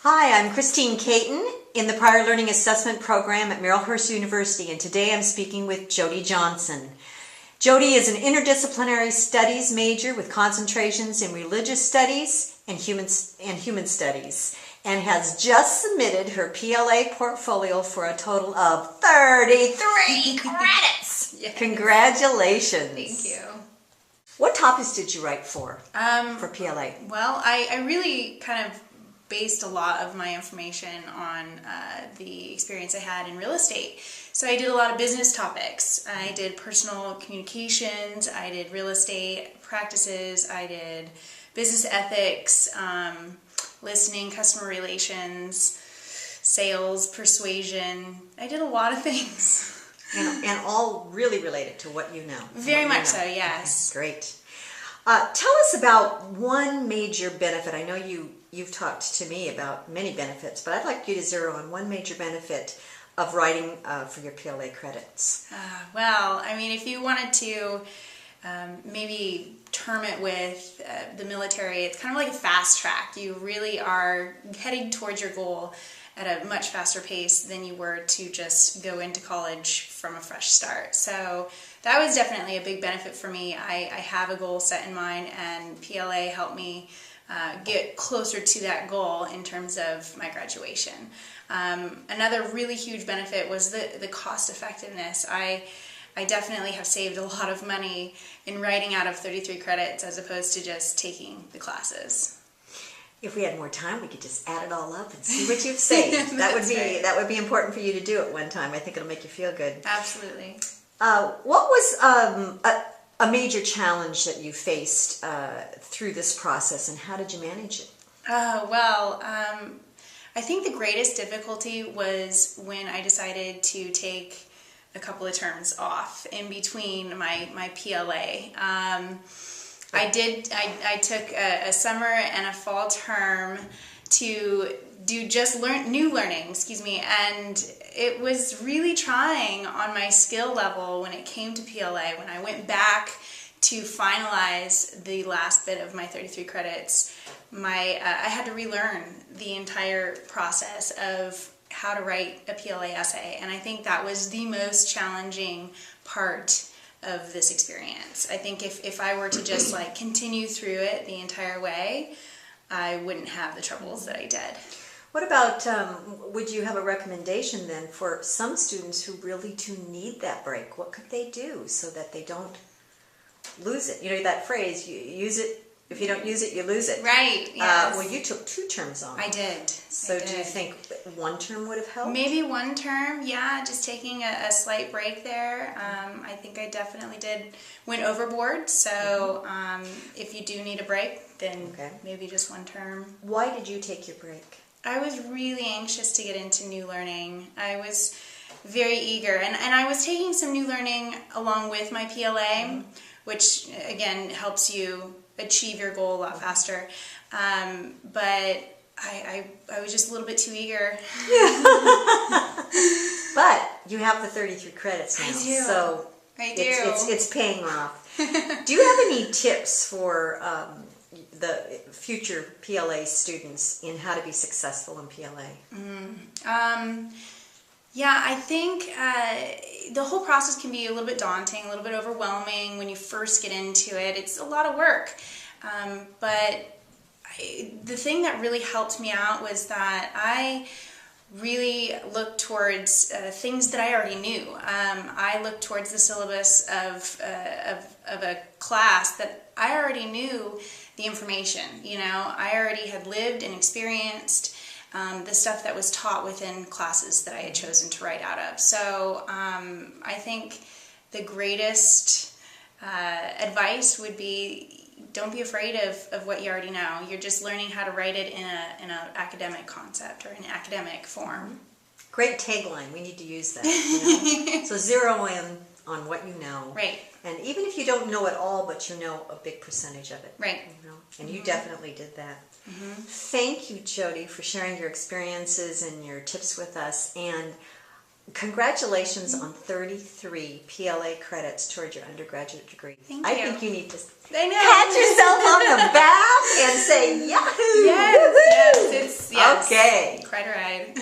Hi, I'm Christine Caton in the Prior Learning Assessment Program at Marylhurst University, and today I'm speaking with Jodie Johnson. Jodie is an interdisciplinary studies major with concentrations in religious studies and human studies, and has just submitted her PLA portfolio for a total of 33 credits. Yes. Congratulations. Thank you. What topics did you write for PLA? Well, I really kind of based a lot of my information on the experience I had in real estate. So I did a lot of business topics. I did personal communications, I did real estate practices, I did business ethics, listening, customer relations, sales, persuasion. I did a lot of things. And all really related to what you know. Very much so, yes. Okay, great. Tell us about one major benefit. I know you've talked to me about many benefits, but I'd like you to zero on one major benefit of writing for your PLA credits. Well, I mean, if you wanted to maybe term it with the military, it's kind of like a fast track. You really are heading towards your goal at a much faster pace than you were to just go into college from a fresh start. So that was definitely a big benefit for me. I have a goal set in mind, and PLA helped me get closer to that goal in terms of my graduation. Another really huge benefit was the cost effectiveness. I definitely have saved a lot of money in writing out of 33 credits as opposed to just taking the classes. If we had more time, we could just add it all up and see what you've saved. That would be important for you to do at one time. I think it'll make you feel good. Absolutely. What was a major challenge that you faced through this process, and how did you manage it? I think the greatest difficulty was when I decided to take a couple of terms off in between my PLA. I took a summer and a fall term to do just new learning, and it was really trying on my skill level when it came to PLA. When I went back to finalize the last bit of my 33 credits, I had to relearn the entire process of how to write a PLA essay, and I think that was the most challenging part of this experience. I think if I were to just continue through it the entire way, I wouldn't have the troubles that I did. What about, would you have a recommendation then for some students who really do need that break? What could they do so that they don't lose it? You know that phrase, you use it, if you don't use it, you lose it. Right, yes. Well, you took 2 terms on. I did. So do you think 1 term would have helped? Maybe 1 term, yeah, just taking a slight break there. I think I definitely went overboard, so if you do need a break, then maybe just 1 term. Why did you take your break? I was really anxious to get into new learning. I was very eager, and I was taking some new learning along with my PLA, which again helps you achieve your goal a lot faster. But I was just a little bit too eager. But you have the 33 credits now. I do. So I do. It's paying off. Do you have any tips for the future PLA students in how to be successful in PLA? Yeah, I think the whole process can be a little bit daunting, a little bit overwhelming when you first get into it. It's a lot of work. But the thing that really helped me out was that I really looked towards things that I already knew. I looked towards the syllabus of a class that I already knew the information. You know, I already had lived and experienced the stuff that was taught within classes that I had chosen to write out of. So I think the greatest advice would be, don't be afraid of what you already know. You're just learning how to write it in an academic concept or an academic form. Great tagline. We need to use that. You know? So zero in on what you know. Right. And even if you don't know it all, but you know a big percentage of it. Right. You know? And you definitely did that. Thank you, Jodie, for sharing your experiences and your tips with us. And Congratulations on 33 PLA credits toward your undergraduate degree. Thank I you. think you need to I know. pat yourself on the back and say, Yahoo! Yes, it's yes. Okay. Quite a ride.